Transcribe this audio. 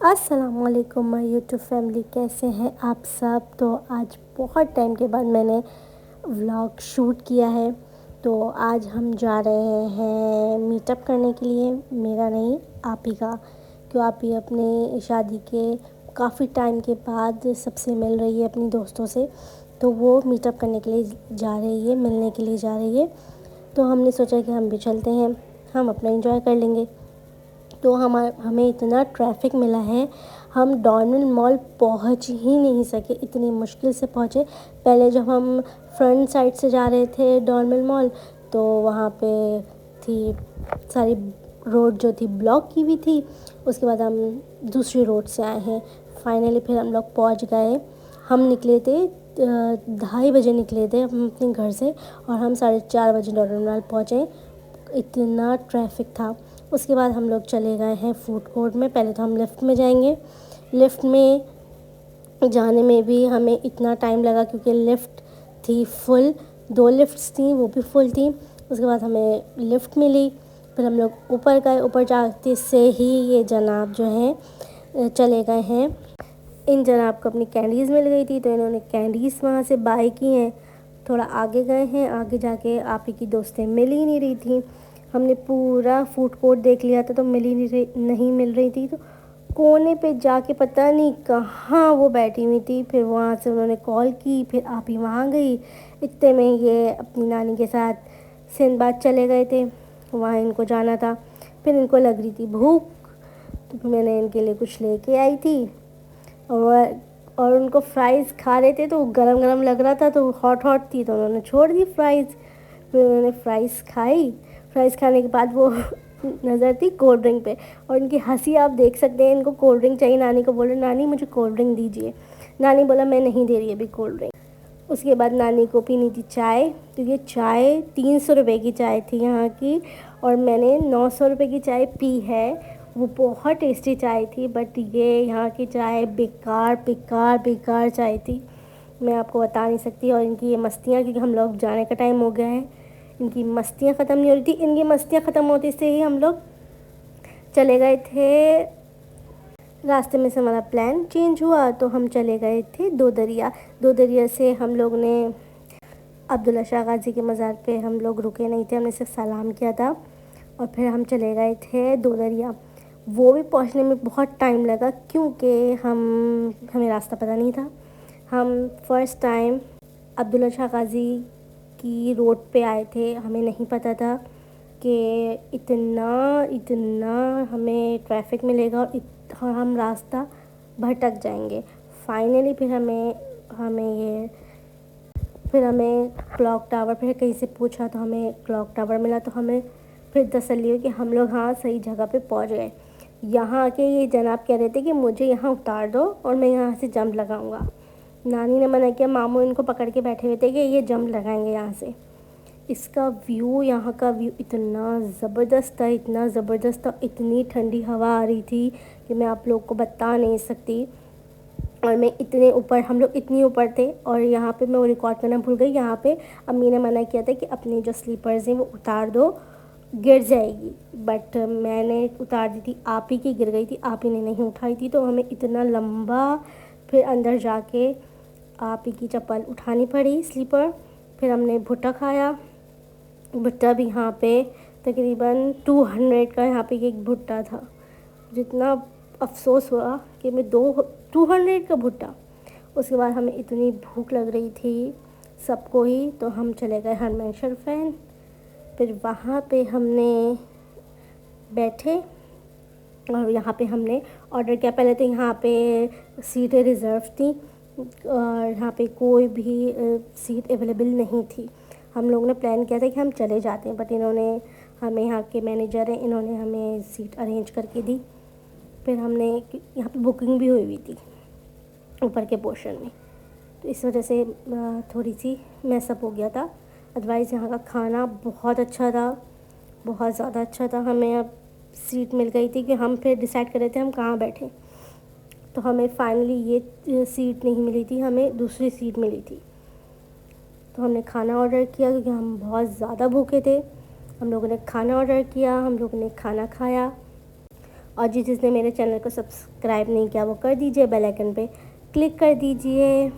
السلام علیکم مائی YouTube family, کیسے ہیں آپ سب؟ تو آج بہت ٹائم کے بعد میں نے ولاگ شوٹ کیا ہے، تو آج ہم جا رہے ہیں میٹ اپ کرنے کے لیے، میرا نہیں آپ ہی کا، کیوں آپ ہی اپنے شادی کے کافی ٹائم کے بعد سب سے مل رہی ہے اپنی دوستوں سے، تو وہ میٹ اپ کرنے کے لیے جا رہی ہے، ملنے کے لیے جا رہی ہے، تو ہم نے سوچا کہ ہم بھی چلتے ہیں، ہم اپنا انجوائے کر لیں گے۔ تو ہمیں اتنا ٹریفک ملا ہے، ہم ڈارمن مال پہنچ ہی نہیں سکے، اتنی مشکل سے پہنچے۔ پہلے جب ہم فرنٹ سائڈ سے جا رہے تھے ڈارمن مال، تو وہاں پہ تھی ساری روڈ جو تھی بلاک کی ہوئی تھی، اس کے بعد ہم دوسری روڈ سے آئے ہیں، فائنلی پھر ہم لوگ پہنچ گئے۔ ہم نکلے تھے 2:30 بجے نکلے تھے ہم اپنے گھر سے، اور ہم 4:30 بجے ڈارمن مال پہنچے، اتنا ٹریفک تھا۔ اس کے بعد ہم لوگ چلے گئے ہیں فوڈ کورٹ میں، پہلے تو ہم لفٹ میں جائیں گے، لفٹ میں جانے میں بھی ہمیں اتنا ٹائم لگا کیونکہ لفٹ تھی فل، 2 لفٹس تھیں وہ بھی فل تھیں۔ اس کے بعد ہمیں لفٹ ملی، پھر ہم لوگ اوپر گئے، اوپر جاتے سے ہی یہ جناب جو ہیں چلے گئے ہیں، ان جناب کو اپنی کینڈیز مل گئی تھی، تو انہوں نے کینڈیز وہاں سے بائی کی ہیں۔ تھوڑا آگے گئے ہیں، آگے جا کے آپ ہی کی دوستیں مل ہی نہیں رہی تھیں، ہم نے پورا فوڈ کورٹ دیکھ لیا تھا تو نہیں مل رہی تھی، تو کونے پہ جا کے پتہ نہیں کہاں وہ بیٹھی ہوئی تھی، پھر وہاں سے انہوں نے کال کی، پھر آپ ہی وہاں گئی، اتنے میں یہ اپنی نانی کے ساتھ سندھ باد چلے گئے تھے، وہاں ان کو جانا تھا، پھر ان کو لگ رہی تھی بھوک، تو پھر میں نے ان کے لیے کچھ لے کے آئی تھی، اور ان کو فرائز کھا رہے تھے تو گرم گرم لگ رہا تھا، تو ہاٹ تھی تو انہوں نے چھوڑ دی فرائز، پھر انہوں نے فرائز کھائی، فرائز کھانے کے بعد وہ نظر تھی کولڈ ڈرنک پہ، اور ان کی ہنسی آپ دیکھ سکتے ہیں، ان کو کولڈ ڈرنک چاہیے، نانی کو بولے نانی مجھے کولڈ ڈرنک دیجیے، نانی بولا میں نہیں دے رہی ابھی کولڈ ڈرنک۔ اس کے بعد نانی کو پینی تھی چائے، تو یہ چائے 300 روپے کی چائے تھی یہاں کی، اور میں نے 900 روپے کی چائے پی ہے، وہ بہت ٹیسٹی چائے تھی، بٹ یہ یہاں کی چائے بیکار چائے تھی، میں آپ کو بتا نہیں سکتی۔ اور ان کی یہ مستیاں، کیونکہ ہم لوگ جانے کا ٹائم ہو گیا ہے، ان کی مستیاں ختم نہیں ہو رہی تھی، ان کی مستیاں ختم ہوتی سے ہی ہم لوگ چلے گئے تھے، راستے میں سے ہمارا پلان چینج ہوا، تو ہم چلے گئے تھے دو دریا سے ہم لوگ نے عبداللہ شاہ غازی کے مزار پہ ہم لوگ رکے نہیں تھے، ہم نے صرف سلام کیا تھا، اور پھر ہم چلے گئے تھے دو دریا، وہ بھی پہنچنے میں بہت ٹائم لگا کیونکہ ہمیں راستہ پتہ نہیں تھا، ہم فرسٹ ٹائم عبداللہ شاہ غازی کی روڈ پہ آئے تھے، ہمیں نہیں پتہ تھا کہ اتنا ہمیں ٹریفک ملے گا اور ہم راستہ بھٹک جائیں گے۔ فائنلی پھر ہمیں کلاک ٹاور، پھر کہیں سے پوچھا تو ہمیں کلاک ٹاور ملا، تو ہمیں پھر تسلی ہوئی کہ ہم لوگ ہاں صحیح جگہ پہ پہنچ گئے۔ یہاں آ کے یہ جناب کہہ رہے تھے کہ مجھے یہاں اتار دو اور میں یہاں سے جمپ لگاؤں گا، نانی نے منع کیا، ماموں ان کو پکڑ کے بیٹھے ہوئے تھے کہ یہ جمپ لگائیں گے یہاں سے۔ اس کا ویو، یہاں کا ویو اتنا زبردست تھا، اتنی ٹھنڈی ہوا آ رہی تھی کہ میں آپ لوگ کو بتا نہیں سکتی، اور ہم لوگ اتنی اوپر تھے، اور یہاں پہ میں وہ ریکارڈ کرنا بھول گئی، یہاں پہ امی نے منع کیا تھا کہ اپنی جو سلیپرز ہیں وہ اتار دو، گر جائے گی، بٹ میں نے اتار دی تھی، آپ ہی کی گر گئی تھی، آپ ہی نے نہیں اٹھائی تھی، تو ہمیں اتنا لمبا پھر اندر جا کے آپ ہی کی چپل اٹھانی پڑی سلیپر، پھر ہم نے بھٹا کھایا، بھٹا بھی یہاں پہ تقریباً 200 کا یہاں پہ ایک بھٹا تھا، جتنا افسوس ہوا کہ میں 200 کا بھٹا۔ اس کے بعد ہمیں اتنی بھوک لگ رہی تھی سب کو ہی، تو ہم چلے گئے ہرمین شریفین، پھر وہاں پہ ہم نے بیٹھے، اور یہاں پہ ہم نے آرڈر کیا، پہلے تو یہاں پہ سیٹیں ریزرو تھیں، اور یہاں پہ کوئی بھی سیٹ اویلیبل نہیں تھی، ہم لوگوں نے پلان کیا تھا کہ ہم چلے جاتے ہیں، بٹ انہوں نے ہمیں، یہاں کے مینیجر ہیں، انہوں نے ہمیں سیٹ ارینج کر کے دی، پھر ہم نے یہاں پہ بکنگ بھی ہوئی تھی اوپر کے پورشن میں، تو اس وجہ سے تھوڑی سی میس اپ ہو گیا تھا، ادروائز یہاں کا کھانا بہت اچھا تھا، بہت زیادہ اچھا تھا۔ ہمیں اب سیٹ مل گئی تھی کہ ہم پھر ڈیسائیڈ کر رہے تھے ہم کہاں بیٹھیں، تو ہمیں فائنلی یہ سیٹ نہیں ملی تھی، ہمیں دوسری سیٹ ملی تھی، تو ہم نے کھانا آرڈر کیا کیونکہ ہم بہت زیادہ بھوکے تھے، ہم لوگوں نے کھانا آرڈر کیا، ہم لوگوں نے کھانا کھایا، اور جس نے میرے چینل کو سبسکرائب نہیں کیا وہ کر دیجیے، بیل آئکن پہ کلک کر دیجیے۔